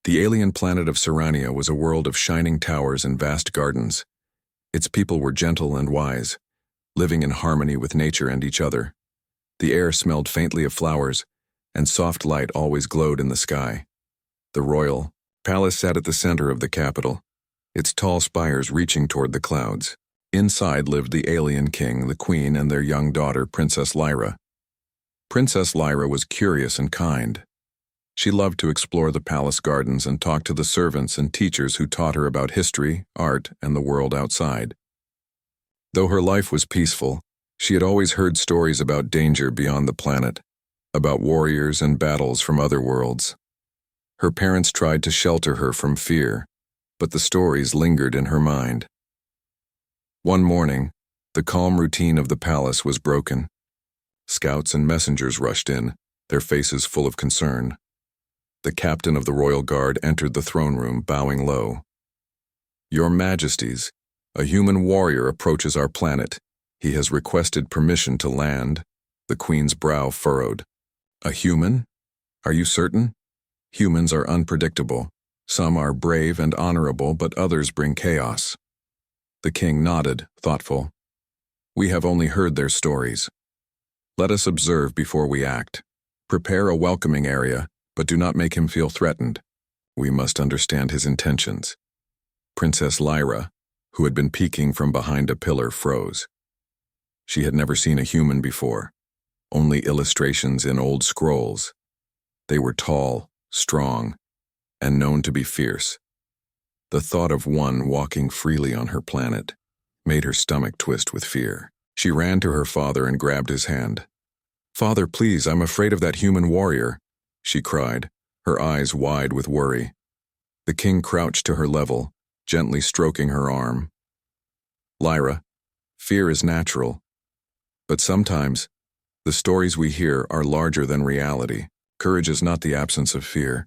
The alien planet of Serania was a world of shining towers and vast gardens. Its people were gentle and wise, living in harmony with nature and each other. The air smelled faintly of flowers, and soft light always glowed in the sky. The royal palace sat at the center of the capital, its tall spires reaching toward the clouds. Inside lived the alien king, the queen, and their young daughter, Princess Lyra. Princess Lyra was curious and kind. She loved to explore the palace gardens and talk to the servants and teachers who taught her about history, art, and the world outside. Though her life was peaceful, she had always heard stories about danger beyond the planet, about warriors and battles from other worlds. Her parents tried to shelter her from fear, but the stories lingered in her mind. One morning, the calm routine of the palace was broken. Scouts and messengers rushed in, their faces full of concern. The captain of the royal guard entered the throne room, bowing low. "Your Majesties, a human warrior approaches our planet. He has requested permission to land." The queen's brow furrowed. "A human? Are you certain? Humans are unpredictable. Some are brave and honorable, but others bring chaos." The king nodded, thoughtful. "We have only heard their stories. Let us observe before we act. Prepare a welcoming area, but do not make him feel threatened. We must understand his intentions." Princess Lyra, who had been peeking from behind a pillar, froze. She had never seen a human before, only illustrations in old scrolls. They were tall, strong, and known to be fierce. The thought of one walking freely on her planet made her stomach twist with fear. She ran to her father and grabbed his hand. "Father, please, I'm afraid of that human warrior," she cried, her eyes wide with worry. The king crouched to her level, gently stroking her arm. "Lyra, fear is natural, but sometimes the stories we hear are larger than reality. Courage is not the absence of fear.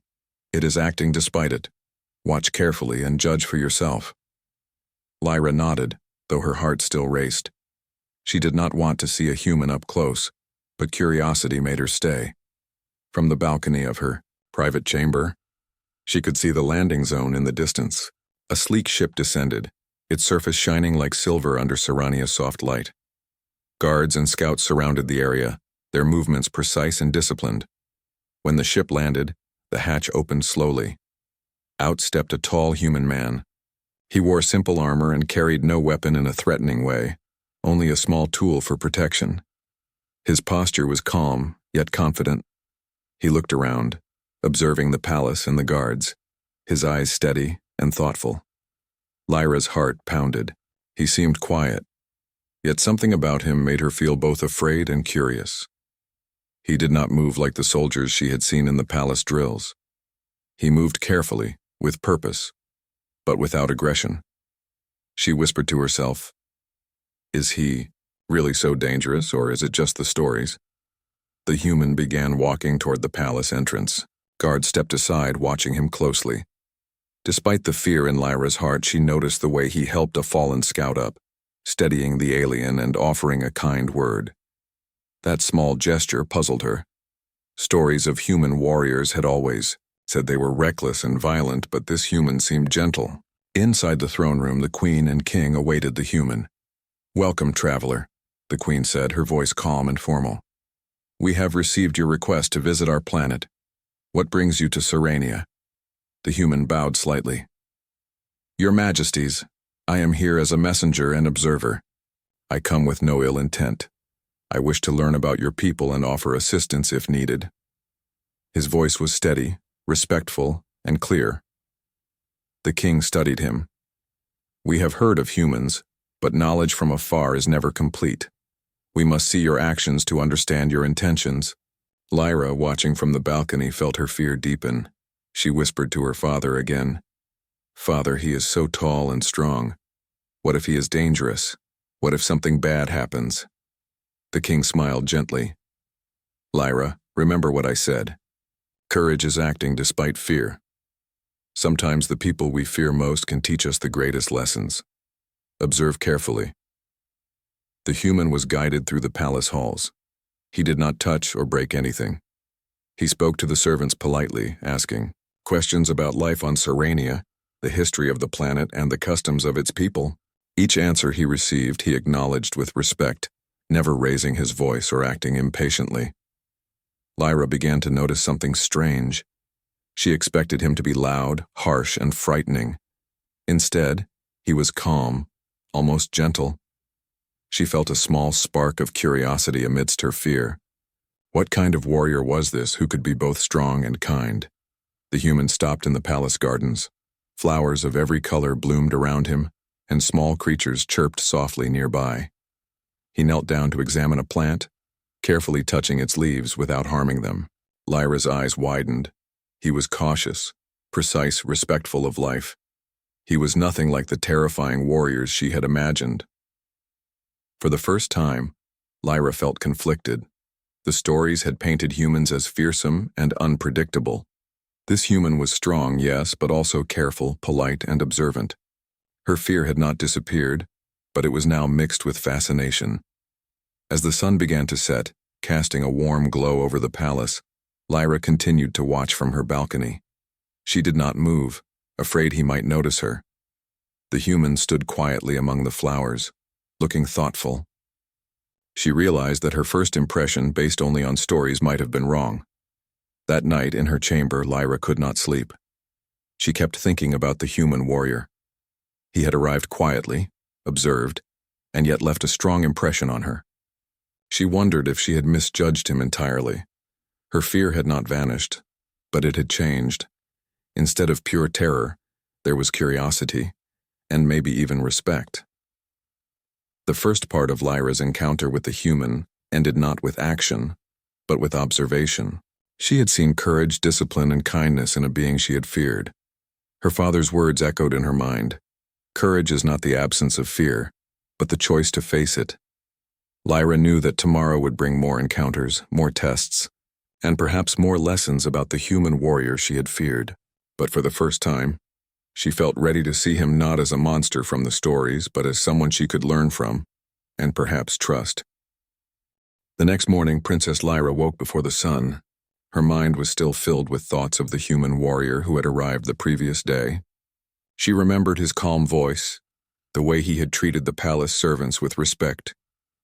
It is acting despite it. Watch carefully and judge for yourself." Lyra nodded, though her heart still raced. She did not want to see a human up close, but curiosity made her stay. From the balcony of her private chamber, she could see the landing zone in the distance. A sleek ship descended, its surface shining like silver under Serania's soft light. Guards and scouts surrounded the area, their movements precise and disciplined. When the ship landed, the hatch opened slowly. Out stepped a tall human man. He wore simple armor and carried no weapon in a threatening way, only a small tool for protection. His posture was calm, yet confident. He looked around, observing the palace and the guards, his eyes steady and thoughtful. Lyra's heart pounded. He seemed quiet, yet something about him made her feel both afraid and curious. He did not move like the soldiers she had seen in the palace drills. He moved carefully, with purpose, but without aggression. She whispered to herself, "Is he really so dangerous, or is it just the stories?" The human began walking toward the palace entrance. Guards stepped aside, watching him closely. Despite the fear in Lyra's heart, she noticed the way he helped a fallen scout up, steadying the alien and offering a kind word. That small gesture puzzled her. Stories of human warriors had always said they were reckless and violent, but this human seemed gentle. Inside the throne room, the queen and king awaited the human. "Welcome, traveler," the queen said, her voice calm and formal. "We have received your request to visit our planet. What brings you to Serania?" The human bowed slightly. "Your Majesties, I am here as a messenger and observer. I come with no ill intent. I wish to learn about your people and offer assistance if needed." His voice was steady, respectful, and clear. The king studied him. "We have heard of humans, but knowledge from afar is never complete. We must see your actions to understand your intentions." Lyra, watching from the balcony, felt her fear deepen. She whispered to her father again, "Father, he is so tall and strong. What if he is dangerous? What if something bad happens?" The king smiled gently. "Lyra, remember what I said. Courage is acting despite fear. Sometimes the people we fear most can teach us the greatest lessons. Observe carefully." The human was guided through the palace halls. He did not touch or break anything. He spoke to the servants politely, asking, Questions about life on Serenia, the history of the planet, and the customs of its people. Each answer he received he acknowledged with respect, never raising his voice or acting impatiently. Lyra began to notice something strange. She expected him to be loud, harsh, and frightening. Instead, he was calm, almost gentle. She felt a small spark of curiosity amidst her fear. What kind of warrior was this who could be both strong and kind? The human stopped in the palace gardens. Flowers of every color bloomed around him, and small creatures chirped softly nearby. He knelt down to examine a plant, carefully touching its leaves without harming them. Lyra's eyes widened. He was cautious, precise, respectful of life. He was nothing like the terrifying warriors she had imagined. For the first time, Lyra felt conflicted. The stories had painted humans as fearsome and unpredictable. This human was strong, yes, but also careful, polite, and observant. Her fear had not disappeared, but it was now mixed with fascination. As the sun began to set, casting a warm glow over the palace, Lyra continued to watch from her balcony. She did not move, afraid he might notice her. The human stood quietly among the flowers, looking thoughtful. She realized that her first impression, based only on stories, might have been wrong. That night in her chamber, Lyra could not sleep. She kept thinking about the human warrior. He had arrived quietly, observed, and yet left a strong impression on her. She wondered if she had misjudged him entirely. Her fear had not vanished, but it had changed. Instead of pure terror, there was curiosity, and maybe even respect. The first part of Lyra's encounter with the human ended not with action, but with observation. She had seen courage, discipline, and kindness in a being she had feared. Her father's words echoed in her mind. Courage is not the absence of fear, but the choice to face it. Lyra knew that tomorrow would bring more encounters, more tests, and perhaps more lessons about the human warrior she had feared. But for the first time, she felt ready to see him not as a monster from the stories, but as someone she could learn from, and perhaps trust. The next morning, Princess Lyra woke before the sun. Her mind was still filled with thoughts of the human warrior who had arrived the previous day. She remembered his calm voice, the way he had treated the palace servants with respect,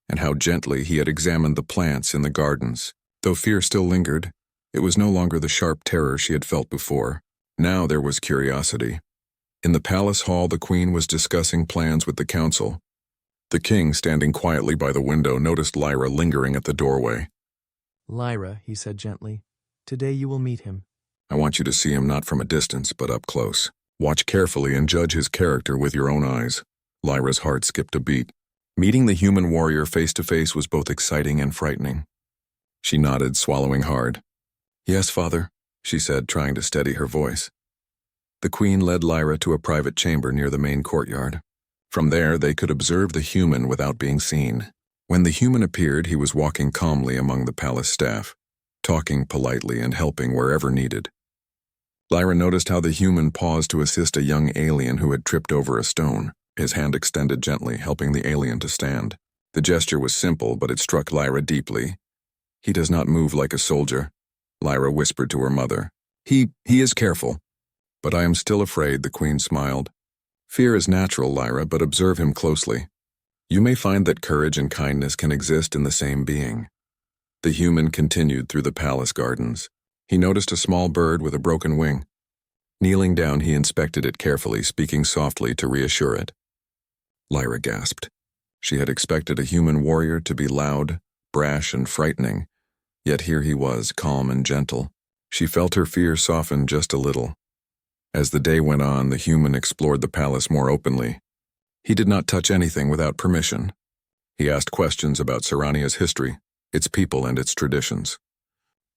and how gently he had examined the plants in the gardens. Though fear still lingered, it was no longer the sharp terror she had felt before. Now there was curiosity. In the palace hall, the queen was discussing plans with the council. The king, standing quietly by the window, noticed Lyra lingering at the doorway. "Lyra," he said gently, "today you will meet him." "I want you to see him not from a distance, but up close. Watch carefully and judge his character with your own eyes." Lyra's heart skipped a beat. Meeting the human warrior face to face was both exciting and frightening. She nodded, swallowing hard. "Yes, father," she said, trying to steady her voice. The queen led Lyra to a private chamber near the main courtyard. From there, they could observe the human without being seen. When the human appeared, he was walking calmly among the palace staff, talking politely and helping wherever needed. Lyra noticed how the human paused to assist a young alien who had tripped over a stone, his hand extended gently, helping the alien to stand. The gesture was simple, but it struck Lyra deeply. "He does not move like a soldier," Lyra whispered to her mother. He is careful. "But I am still afraid," the queen smiled. "Fear is natural, Lyra, but observe him closely. You may find that courage and kindness can exist in the same being." The human continued through the palace gardens. He noticed a small bird with a broken wing. Kneeling down, he inspected it carefully, speaking softly to reassure it. Lyra gasped. She had expected a human warrior to be loud, brash, and frightening, yet here he was, calm and gentle. She felt her fear soften just a little. As the day went on, the human explored the palace more openly. He did not touch anything without permission. He asked questions about Serania's history, its people, and its traditions.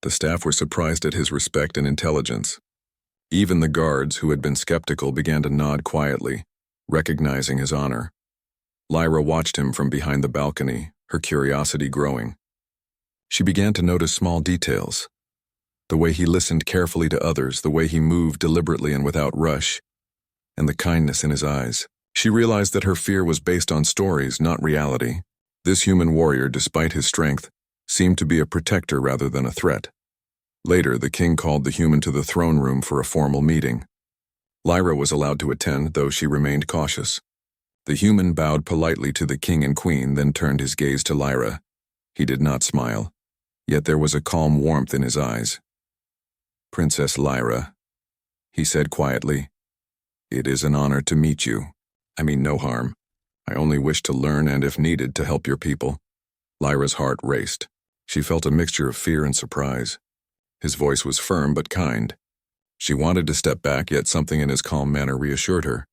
The staff were surprised at his respect and intelligence. Even the guards, who had been skeptical, began to nod quietly, recognizing his honor. Lyra watched him from behind the balcony, her curiosity growing. She began to notice small details. The way he listened carefully to others, the way he moved deliberately and without rush, and the kindness in his eyes. She realized that her fear was based on stories, not reality. This human warrior, despite his strength, seemed to be a protector rather than a threat. Later, the king called the human to the throne room for a formal meeting. Lyra was allowed to attend, though she remained cautious. The human bowed politely to the king and queen, then turned his gaze to Lyra. He did not smile, yet there was a calm warmth in his eyes. "Princess Lyra," he said quietly, "it is an honor to meet you. I mean no harm. I only wish to learn and, if needed, to help your people." Lyra's heart raced. She felt a mixture of fear and surprise. His voice was firm but kind. She wanted to step back, yet something in his calm manner reassured her.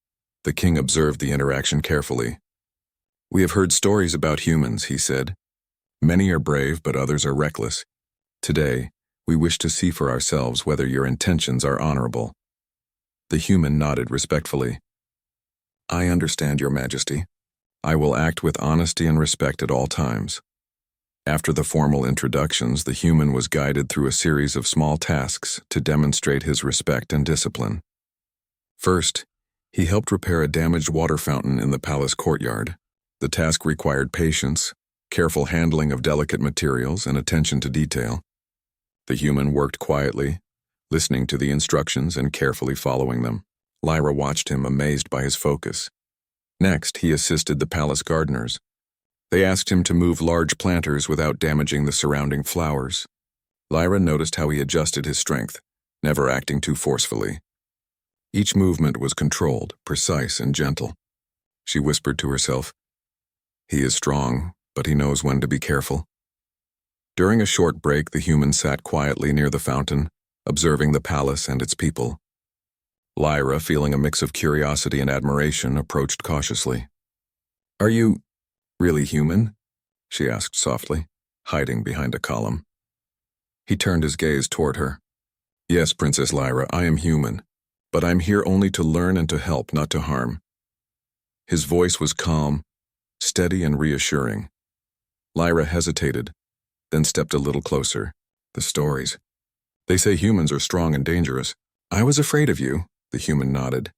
The king observed the interaction carefully. "We have heard stories about humans," he said. "Many are brave, but others are reckless. Today, we wish to see for ourselves whether your intentions are honorable." The human nodded respectfully. "I understand, Your Majesty. I will act with honesty and respect at all times." After the formal introductions, the human was guided through a series of small tasks to demonstrate his respect and discipline. First, he helped repair a damaged water fountain in the palace courtyard. The task required patience, careful handling of delicate materials, and attention to detail. The human worked quietly, listening to the instructions and carefully following them. Lyra watched him, amazed by his focus. Next, he assisted the palace gardeners. They asked him to move large planters without damaging the surrounding flowers. Lyra noticed how he adjusted his strength, never acting too forcefully. Each movement was controlled, precise, and gentle. She whispered to herself, "He is strong, but he knows when to be careful." During a short break, the human sat quietly near the fountain, observing the palace and its people. Lyra, feeling a mix of curiosity and admiration, approached cautiously. "Are you really human?" she asked softly, hiding behind a column. He turned his gaze toward her. "Yes, Princess Lyra, I am human, but I'm here only to learn and to help, not to harm." His voice was calm, steady, and reassuring. Lyra hesitated, then stepped a little closer. "The stories. They say humans are strong and dangerous. I was afraid of you," the human nodded.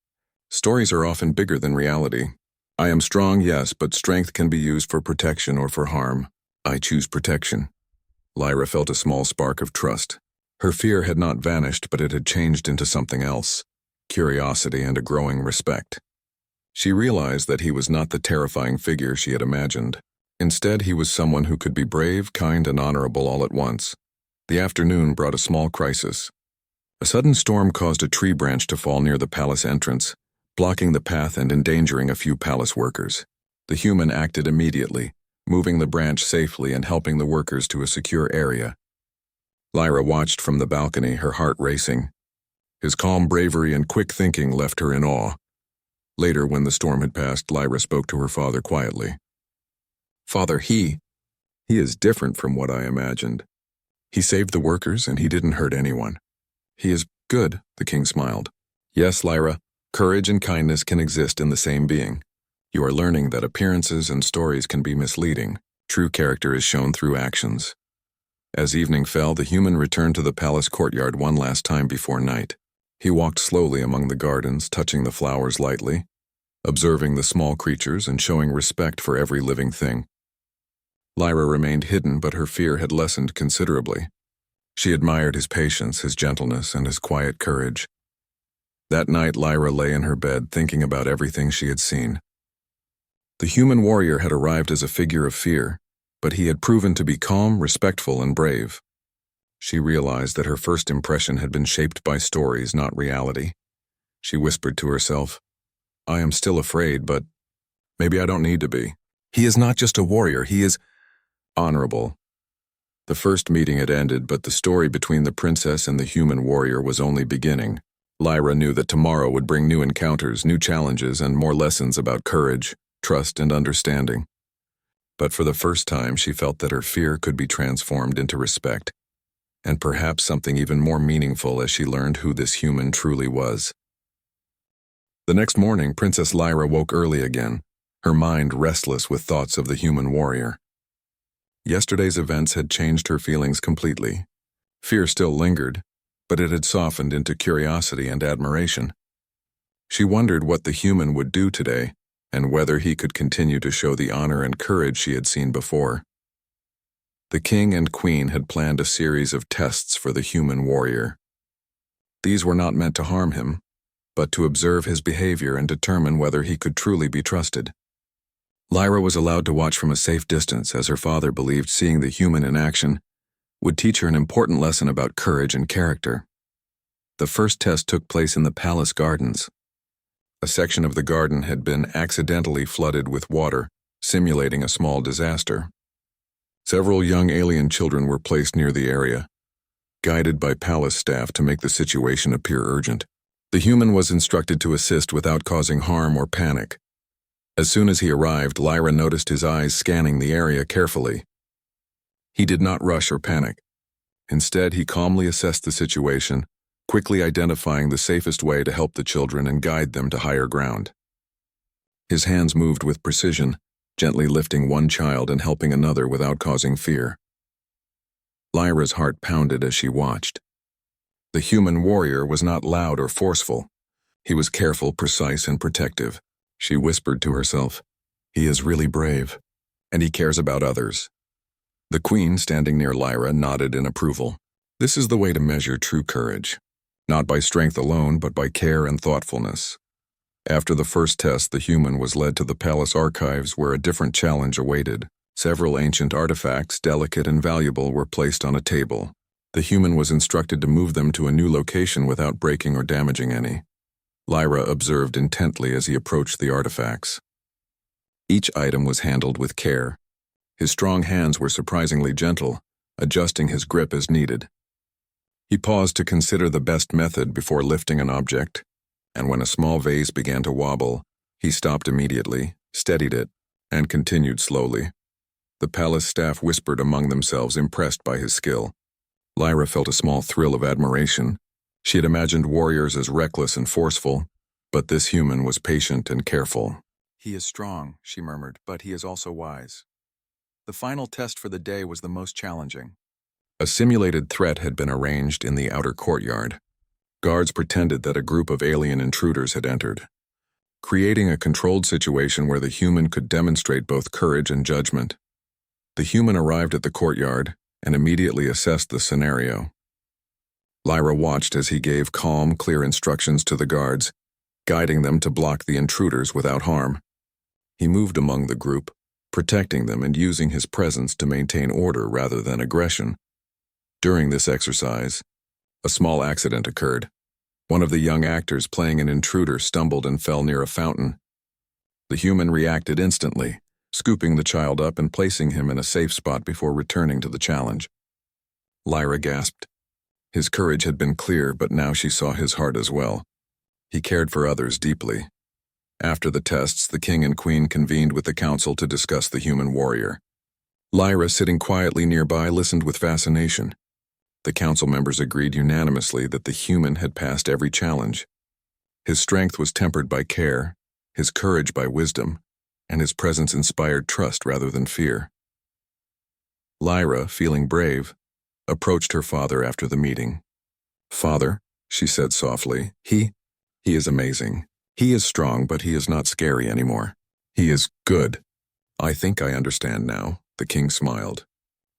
"Stories are often bigger than reality. I am strong, yes, but strength can be used for protection or for harm. I choose protection." Lyra felt a small spark of trust. Her fear had not vanished, but it had changed into something else, curiosity and a growing respect. She realized that he was not the terrifying figure she had imagined. Instead, he was someone who could be brave, kind, and honorable all at once. The afternoon brought a small crisis. A sudden storm caused a tree branch to fall near the palace entrance, blocking the path and endangering a few palace workers. The human acted immediately, moving the branch safely and helping the workers to a secure area. Lyra watched from the balcony, her heart racing. His calm bravery and quick thinking left her in awe. Later, when the storm had passed, Lyra spoke to her father quietly. "Father, he is different from what I imagined. He saved the workers and he didn't hurt anyone." "He is good," the king smiled. "Yes, Lyra. Courage and kindness can exist in the same being. You are learning that appearances and stories can be misleading. True character is shown through actions." As evening fell, the human returned to the palace courtyard one last time before night. He walked slowly among the gardens, touching the flowers lightly, observing the small creatures and showing respect for every living thing. Lyra remained hidden, but her fear had lessened considerably. She admired his patience, his gentleness, and his quiet courage. That night, Lyra lay in her bed, thinking about everything she had seen. The human warrior had arrived as a figure of fear, but he had proven to be calm, respectful, and brave. She realized that her first impression had been shaped by stories, not reality. She whispered to herself, "I am still afraid, but maybe I don't need to be. He is not just a warrior, he is honorable." The first meeting had ended, but the story between the princess and the human warrior was only beginning. Lyra knew that tomorrow would bring new encounters, new challenges, and more lessons about courage, trust, and understanding. But for the first time, she felt that her fear could be transformed into respect, and perhaps something even more meaningful as she learned who this human truly was. The next morning, Princess Lyra woke early again, her mind restless with thoughts of the human warrior. Yesterday's events had changed her feelings completely. Fear still lingered, but it had softened into curiosity and admiration. She wondered what the human would do today, and whether he could continue to show the honor and courage she had seen before. The king and queen had planned a series of tests for the human warrior. These were not meant to harm him, but to observe his behavior and determine whether he could truly be trusted. Lyra was allowed to watch from a safe distance, as her father believed seeing the human in action would teach her an important lesson about courage and character. The first test took place in the palace gardens. A section of the garden had been accidentally flooded with water, simulating a small disaster. Several young alien children were placed near the area, guided by palace staff to make the situation appear urgent. The human was instructed to assist without causing harm or panic. As soon as he arrived, Lyra noticed his eyes scanning the area carefully. He did not rush or panic. Instead, he calmly assessed the situation, quickly identifying the safest way to help the children and guide them to higher ground. His hands moved with precision, gently lifting one child and helping another without causing fear. Lyra's heart pounded as she watched. The human warrior was not loud or forceful. He was careful, precise, and protective. She whispered to herself, "He is really brave, and he cares about others." The queen, standing near Lyra, nodded in approval. This is the way to measure true courage, not by strength alone, but by care and thoughtfulness. After the first test, the human was led to the palace archives where a different challenge awaited. Several ancient artifacts, delicate and valuable, were placed on a table. The human was instructed to move them to a new location without breaking or damaging any. Lyra observed intently as he approached the artifacts. Each item was handled with care. His strong hands were surprisingly gentle, adjusting his grip as needed. He paused to consider the best method before lifting an object, and when a small vase began to wobble, he stopped immediately, steadied it, and continued slowly. The palace staff whispered among themselves, impressed by his skill. Lyra felt a small thrill of admiration. She had imagined warriors as reckless and forceful, but this human was patient and careful. "He is strong," she murmured, "but he is also wise." The final test for the day was the most challenging. A simulated threat had been arranged in the outer courtyard. Guards pretended that a group of alien intruders had entered, creating a controlled situation where the human could demonstrate both courage and judgment. The human arrived at the courtyard and immediately assessed the scenario. Lyra watched as he gave calm, clear instructions to the guards, guiding them to block the intruders without harm. He moved among the group, protecting them and using his presence to maintain order rather than aggression. During this exercise, a small accident occurred. One of the young actors playing an intruder stumbled and fell near a fountain. The human reacted instantly, scooping the child up and placing him in a safe spot before returning to the challenge. Lyra gasped. His courage had been clear, but now she saw his heart as well. He cared for others deeply. After the tests, the king and queen convened with the council to discuss the human warrior. Lyra, sitting quietly nearby, listened with fascination. The council members agreed unanimously that the human had passed every challenge. His strength was tempered by care, his courage by wisdom, and his presence inspired trust rather than fear. Lyra, feeling brave, approached her father after the meeting. "Father," she said softly, he is amazing. He is strong, but he is not scary anymore. He is good." "I think I understand now," the king smiled.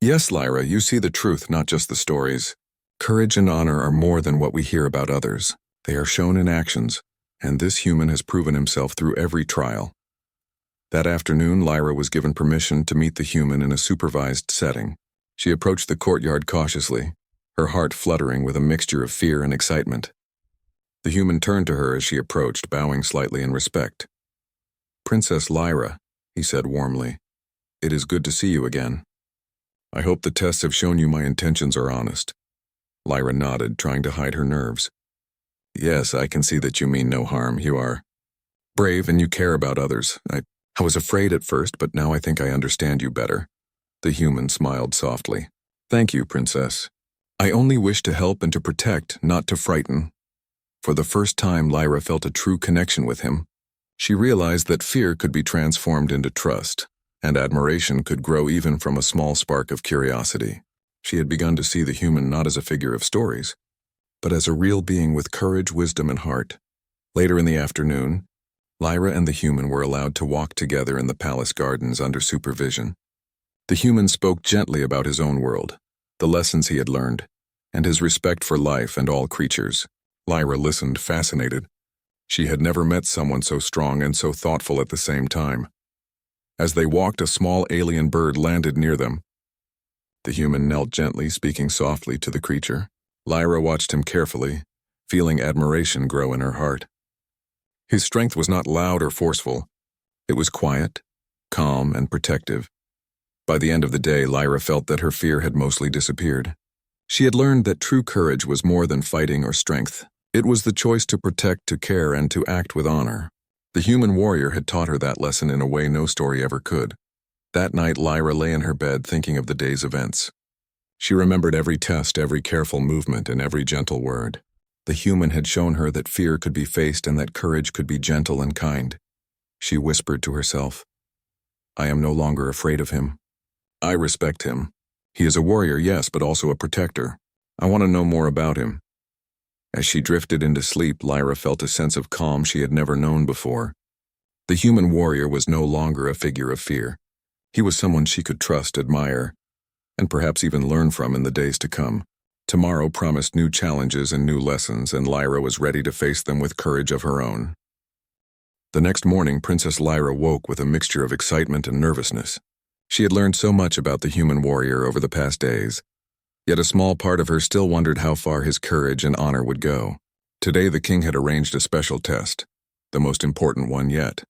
"Yes, Lyra, you see the truth, not just the stories. Courage and honor are more than what we hear about others. They are shown in actions, and this human has proven himself through every trial." That afternoon, Lyra was given permission to meet the human in a supervised setting. She approached the courtyard cautiously, her heart fluttering with a mixture of fear and excitement. The human turned to her as she approached, bowing slightly in respect. "Princess Lyra," he said warmly, "it is good to see you again. I hope the tests have shown you my intentions are honest." Lyra nodded, trying to hide her nerves. "Yes, I can see that you mean no harm. You are brave and you care about others. I was afraid at first, but now I think I understand you better." The human smiled softly. "Thank you, Princess. I only wish to help and to protect, not to frighten." For the first time, Lyra felt a true connection with him. She realized that fear could be transformed into trust, and admiration could grow even from a small spark of curiosity. She had begun to see the human not as a figure of stories, but as a real being with courage, wisdom, and heart. Later in the afternoon, Lyra and the human were allowed to walk together in the palace gardens under supervision. The human spoke gently about his own world, the lessons he had learned, and his respect for life and all creatures. Lyra listened, fascinated. She had never met someone so strong and so thoughtful at the same time. As they walked, a small alien bird landed near them. The human knelt gently, speaking softly to the creature. Lyra watched him carefully, feeling admiration grow in her heart. His strength was not loud or forceful. It was quiet, calm, and protective. By the end of the day, Lyra felt that her fear had mostly disappeared. She had learned that true courage was more than fighting or strength. It was the choice to protect, to care, and to act with honor. The human warrior had taught her that lesson in a way no story ever could. That night, Lyra lay in her bed thinking of the day's events. She remembered every test, every careful movement, and every gentle word. The human had shown her that fear could be faced and that courage could be gentle and kind. She whispered to herself, "I am no longer afraid of him. I respect him. He is a warrior, yes, but also a protector. I want to know more about him." As she drifted into sleep, Lyra felt a sense of calm she had never known before. The human warrior was no longer a figure of fear. He was someone she could trust, admire, and perhaps even learn from in the days to come. Tomorrow promised new challenges and new lessons, and Lyra was ready to face them with courage of her own. The next morning, Princess Lyra woke with a mixture of excitement and nervousness. She had learned so much about the human warrior over the past days, yet a small part of her still wondered how far his courage and honor would go. Today the king had arranged a special test, the most important one yet.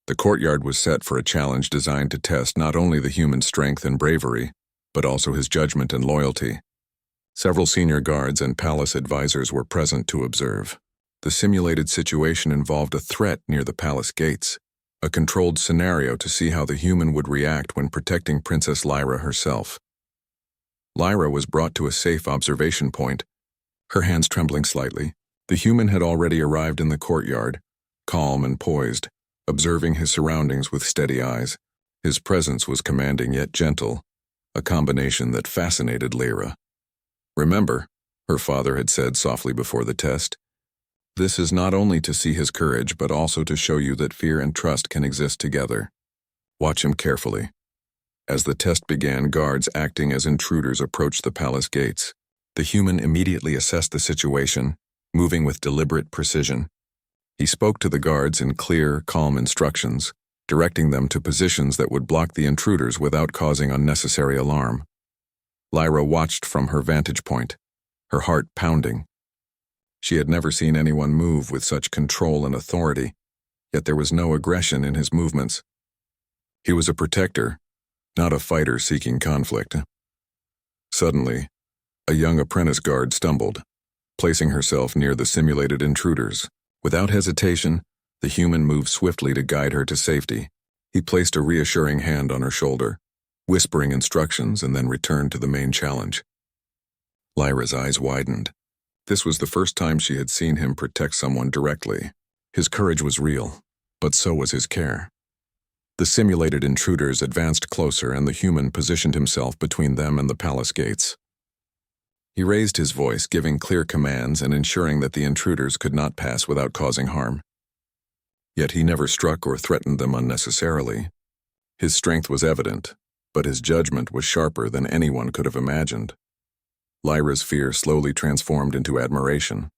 The courtyard was set for a challenge designed to test not only the human strength and bravery, but also his judgment and loyalty. Several senior guards and palace advisors were present to observe. The simulated situation involved a threat near the palace gates, a controlled scenario to see how the human would react when protecting Princess Lyra herself. Lyra was brought to a safe observation point, her hands trembling slightly. The human had already arrived in the courtyard, calm and poised, observing his surroundings with steady eyes. His presence was commanding yet gentle, a combination that fascinated Lyra. "Remember," her father had said softly before the test, "this is not only to see his courage, but also to show you that fear and trust can exist together. Watch him carefully." As the test began, guards acting as intruders approached the palace gates. The human immediately assessed the situation, moving with deliberate precision. He spoke to the guards in clear, calm instructions, directing them to positions that would block the intruders without causing unnecessary alarm. Lyra watched from her vantage point, her heart pounding. She had never seen anyone move with such control and authority, yet there was no aggression in his movements. He was a protector, not a fighter seeking conflict. Suddenly, a young apprentice guard stumbled, placing herself near the simulated intruders. Without hesitation, the human moved swiftly to guide her to safety. He placed a reassuring hand on her shoulder, whispering instructions, and then returned to the main challenge. Lyra's eyes widened. This was the first time she had seen him protect someone directly. His courage was real, but so was his care. The simulated intruders advanced closer, and the human positioned himself between them and the palace gates. He raised his voice, giving clear commands and ensuring that the intruders could not pass without causing harm. Yet he never struck or threatened them unnecessarily. His strength was evident, but his judgment was sharper than anyone could have imagined. Lyra's fear slowly transformed into admiration.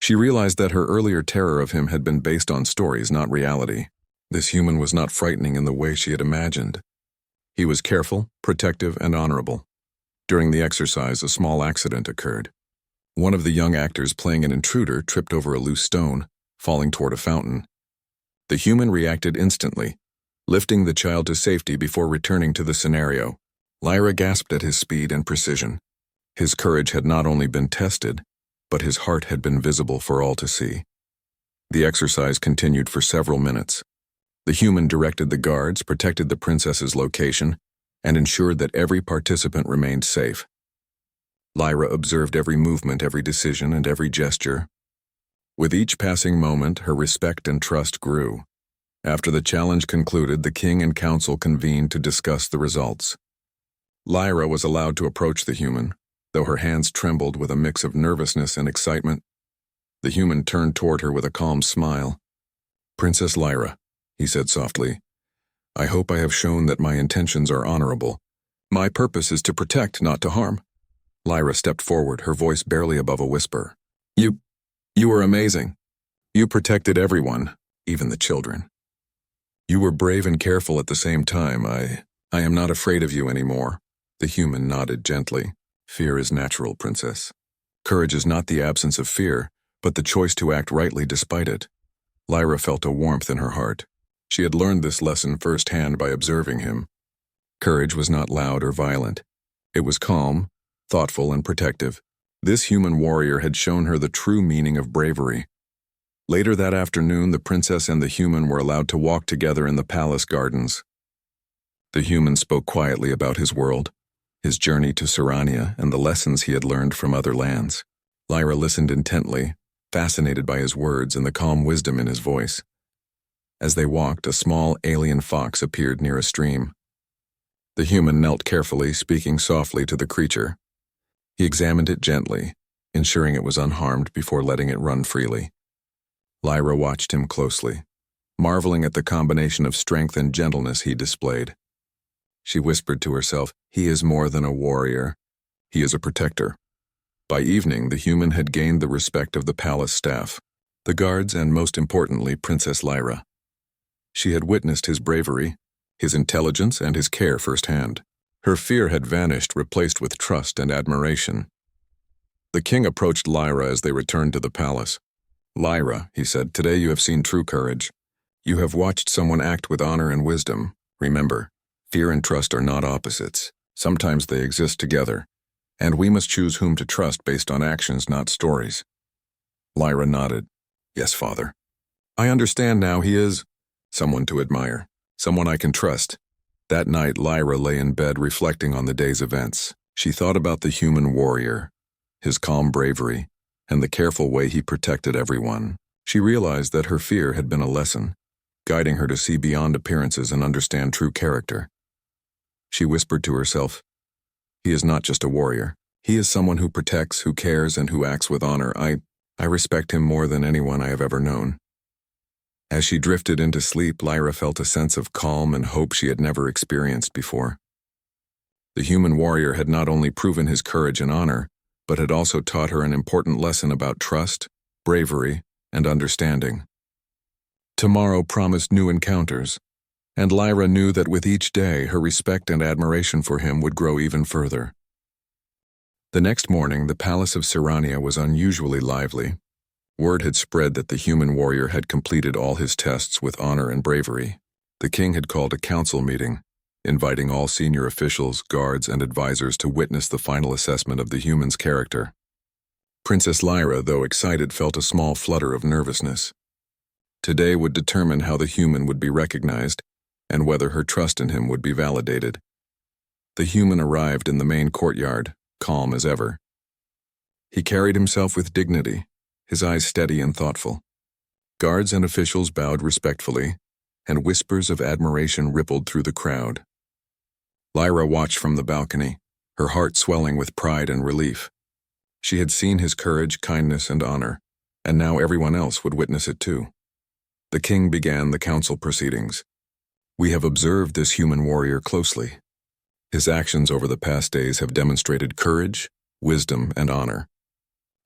She realized that her earlier terror of him had been based on stories, not reality. This human was not frightening in the way she had imagined. He was careful, protective, and honorable. During the exercise, a small accident occurred. One of the young actors playing an intruder tripped over a loose stone, falling toward a fountain. The human reacted instantly, lifting the child to safety before returning to the scenario. Lyra gasped at his speed and precision. His courage had not only been tested, but his heart had been visible for all to see. The exercise continued for several minutes. The human directed the guards, protected the princess's location, and ensured that every participant remained safe. Lyra observed every movement, every decision, and every gesture. With each passing moment, her respect and trust grew. After the challenge concluded, the king and council convened to discuss the results. Lyra was allowed to approach the human, though her hands trembled with a mix of nervousness and excitement. The human turned toward her with a calm smile. "Princess Lyra," he said softly, I hope I have shown that my intentions are honorable. My purpose is to protect, not to harm. Lyra stepped forward, her voice barely above a whisper. You were amazing. You protected everyone, even the children. You were brave and careful at the same time. I am not afraid of you anymore. The human nodded gently. Fear is natural, Princess. Courage is not the absence of fear, but the choice to act rightly despite it. Lyra felt a warmth in her heart. She had learned this lesson firsthand by observing him. Courage was not loud or violent. It was calm, thoughtful, and protective. This human warrior had shown her the true meaning of bravery. Later that afternoon, the princess and the human were allowed to walk together in the palace gardens. The human spoke quietly about his world, his journey to Sarania, and the lessons he had learned from other lands. Lyra listened intently, fascinated by his words and the calm wisdom in his voice. As they walked, a small alien fox appeared near a stream. The human knelt carefully, speaking softly to the creature. He examined it gently, ensuring it was unharmed before letting it run freely. Lyra watched him closely, marveling at the combination of strength and gentleness he displayed. She whispered to herself, "He is more than a warrior. He is a protector." By evening, the human had gained the respect of the palace staff, the guards, and most importantly, Princess Lyra. She had witnessed his bravery, his intelligence, and his care firsthand. Her fear had vanished, replaced with trust and admiration. The king approached Lyra as they returned to the palace. "Lyra," he said, "today you have seen true courage. You have watched someone act with honor and wisdom. Remember, fear and trust are not opposites. Sometimes they exist together, and we must choose whom to trust based on actions, not stories." Lyra nodded. "Yes, father. I understand now. He is someone to admire, someone I can trust." That night, Lyra lay in bed reflecting on the day's events. She thought about the human warrior, his calm bravery, and the careful way he protected everyone. She realized that her fear had been a lesson, guiding her to see beyond appearances and understand true character. She whispered to herself, "He is not just a warrior. He is someone who protects, who cares, and who acts with honor. I respect him more than anyone I have ever known." As she drifted into sleep, Lyra felt a sense of calm and hope she had never experienced before. The human warrior had not only proven his courage and honor, but had also taught her an important lesson about trust, bravery, and understanding. Tomorrow promised new encounters, and Lyra knew that with each day her respect and admiration for him would grow even further. The next morning, the palace of Sarania was unusually lively. Word had spread that the human warrior had completed all his tests with honor and bravery. The king had called a council meeting, inviting all senior officials, guards, and advisors to witness the final assessment of the human's character. Princess Lyra, though excited, felt a small flutter of nervousness. Today would determine how the human would be recognized and whether her trust in him would be validated. The human arrived in the main courtyard, calm as ever. He carried himself with dignity, his eyes steady and thoughtful. Guards and officials bowed respectfully, and whispers of admiration rippled through the crowd. Lyra watched from the balcony, her heart swelling with pride and relief. She had seen his courage, kindness, and honor, and now everyone else would witness it too. The king began the council proceedings. "We have observed this human warrior closely. His actions over the past days have demonstrated courage, wisdom, and honor.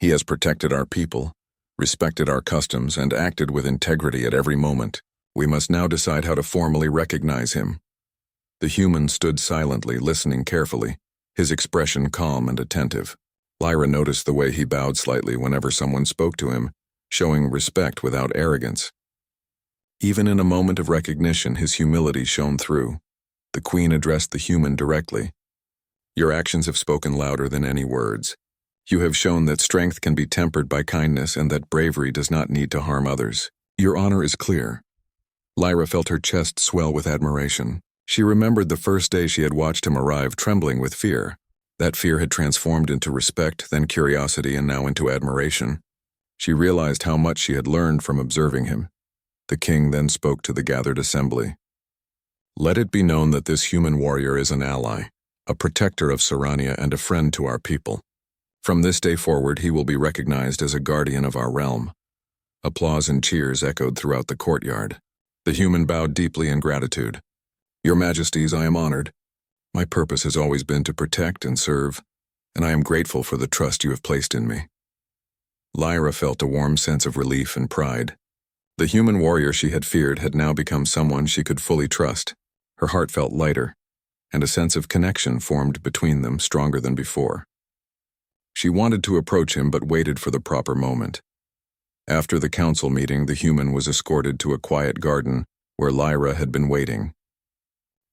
He has protected our people, respected our customs, and acted with integrity at every moment. We must now decide how to formally recognize him." The human stood silently, listening carefully, his expression calm and attentive. Lyra noticed the way he bowed slightly whenever someone spoke to him, showing respect without arrogance. Even in a moment of recognition, his humility shone through. The queen addressed the human directly. "Your actions have spoken louder than any words. You have shown that strength can be tempered by kindness and that bravery does not need to harm others. Your honor is clear." Lyra felt her chest swell with admiration. She remembered the first day she had watched him arrive, trembling with fear. That fear had transformed into respect, then curiosity, and now into admiration. She realized how much she had learned from observing him. The king then spoke to the gathered assembly. "Let it be known that this human warrior is an ally, a protector of Sarania, and a friend to our people. From this day forward, he will be recognized as a guardian of our realm." Applause and cheers echoed throughout the courtyard. The human bowed deeply in gratitude. Your Majesties, I am honored. My purpose has always been to protect and serve, and I am grateful for the trust you have placed in me. Lyra felt a warm sense of relief and pride. The human warrior she had feared had now become someone she could fully trust. Her heart felt lighter, and a sense of connection formed between them stronger than before. She wanted to approach him but waited for the proper moment. After the council meeting, the human was escorted to a quiet garden where Lyra had been waiting.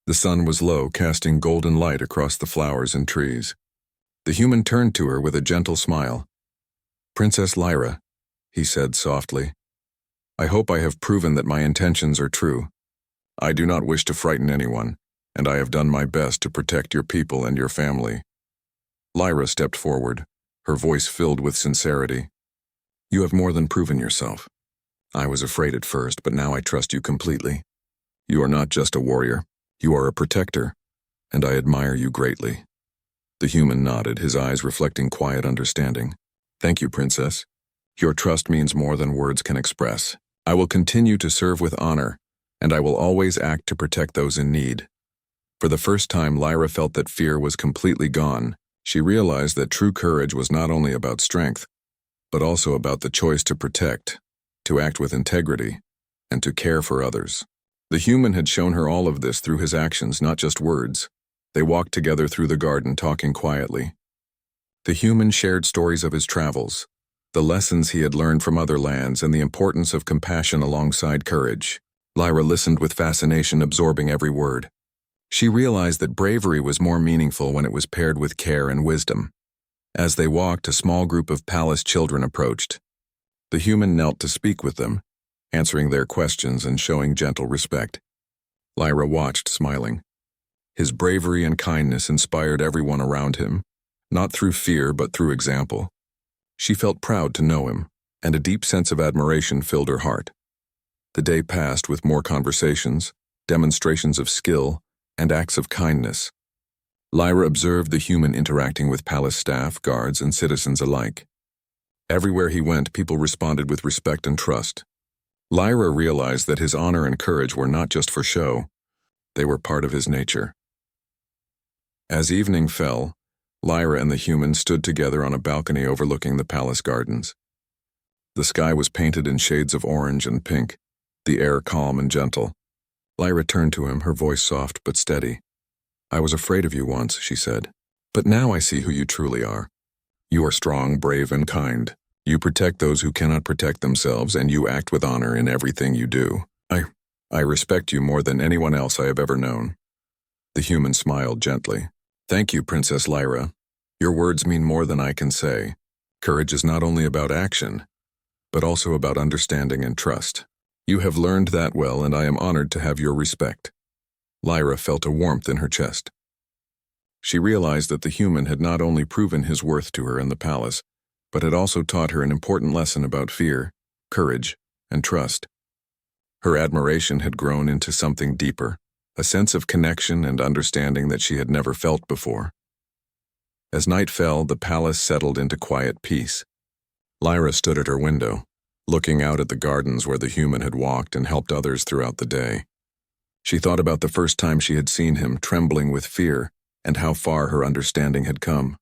The sun was low, casting golden light across the flowers and trees. The human turned to her with a gentle smile. "Princess Lyra," he said softly, "I hope I have proven that my intentions are true. I do not wish to frighten anyone, and I have done my best to protect your people and your family." Lyra stepped forward, her voice filled with sincerity. "You have more than proven yourself. I was afraid at first, but now I trust you completely. You are not just a warrior. You are a protector, and I admire you greatly." The human nodded, his eyes reflecting quiet understanding. "Thank you, Princess. Your trust means more than words can express. I will continue to serve with honor, and I will always act to protect those in need." For the first time, Lyra felt that fear was completely gone. She realized that true courage was not only about strength, but also about the choice to protect, to act with integrity, and to care for others. The human had shown her all of this through his actions, not just words. They walked together through the garden, talking quietly. The human shared stories of his travels, the lessons he had learned from other lands, and the importance of compassion alongside courage. Lyra listened with fascination, absorbing every word. She realized that bravery was more meaningful when it was paired with care and wisdom. As they walked, a small group of palace children approached. The human knelt to speak with them, answering their questions and showing gentle respect. Lyra watched, smiling. His bravery and kindness inspired everyone around him, not through fear but through example. She felt proud to know him, and a deep sense of admiration filled her heart. The day passed with more conversations, demonstrations of skill, and acts of kindness. Lyra observed the human interacting with palace staff, guards, and citizens alike. Everywhere he went, people responded with respect and trust. Lyra realized that his honor and courage were not just for show. They were part of his nature. As evening fell, Lyra and the human stood together on a balcony overlooking the palace gardens. The sky was painted in shades of orange and pink, the air calm and gentle. Lyra turned to him, her voice soft but steady. "I was afraid of you once," she said, "but now I see who you truly are. You are strong, brave, and kind. You protect those who cannot protect themselves, and you act with honor in everything you do. I respect you more than anyone else I have ever known." The human smiled gently. "Thank you, Princess Lyra. Your words mean more than I can say. Courage is not only about action, but also about understanding and trust. You have learned that well, and I am honored to have your respect." Lyra felt a warmth in her chest. She realized that the human had not only proven his worth to her in the palace, but had also taught her an important lesson about fear, courage, and trust. Her admiration had grown into something deeper, a sense of connection and understanding that she had never felt before. As night fell, the palace settled into quiet peace. Lyra stood at her window, looking out at the gardens where the human had walked and helped others throughout the day. She thought about the first time she had seen him, trembling with fear, and how far her understanding had come.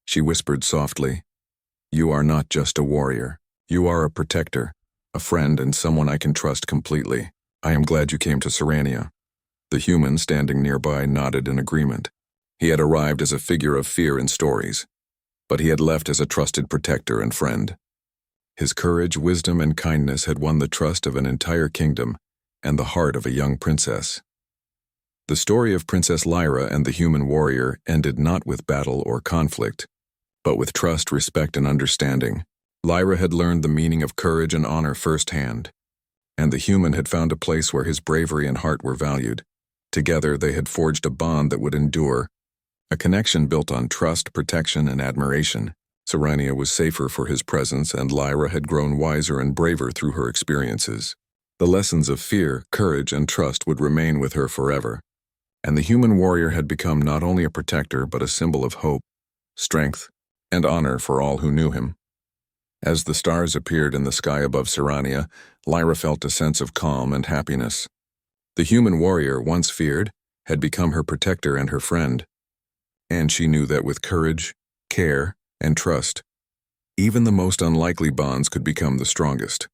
She whispered softly, "You are not just a warrior. You are a protector, a friend, and someone I can trust completely. I am glad you came to Serania." The human, standing nearby, nodded in agreement. He had arrived as a figure of fear in stories, but he had left as a trusted protector and friend. His courage, wisdom, and kindness had won the trust of an entire kingdom and the heart of a young princess. The story of Princess Lyra and the human warrior ended not with battle or conflict, but with trust, respect, and understanding. Lyra had learned the meaning of courage and honor firsthand, and the human had found a place where his bravery and heart were valued. Together, they had forged a bond that would endure, a connection built on trust, protection, and admiration. Serania was safer for his presence, and Lyra had grown wiser and braver through her experiences. The lessons of fear, courage, and trust would remain with her forever, and the human warrior had become not only a protector but a symbol of hope, strength, and honor for all who knew him. As the stars appeared in the sky above Serania, Lyra felt a sense of calm and happiness. The human warrior, once feared, had become her protector and her friend. And she knew that with courage, care, and trust, even the most unlikely bonds could become the strongest.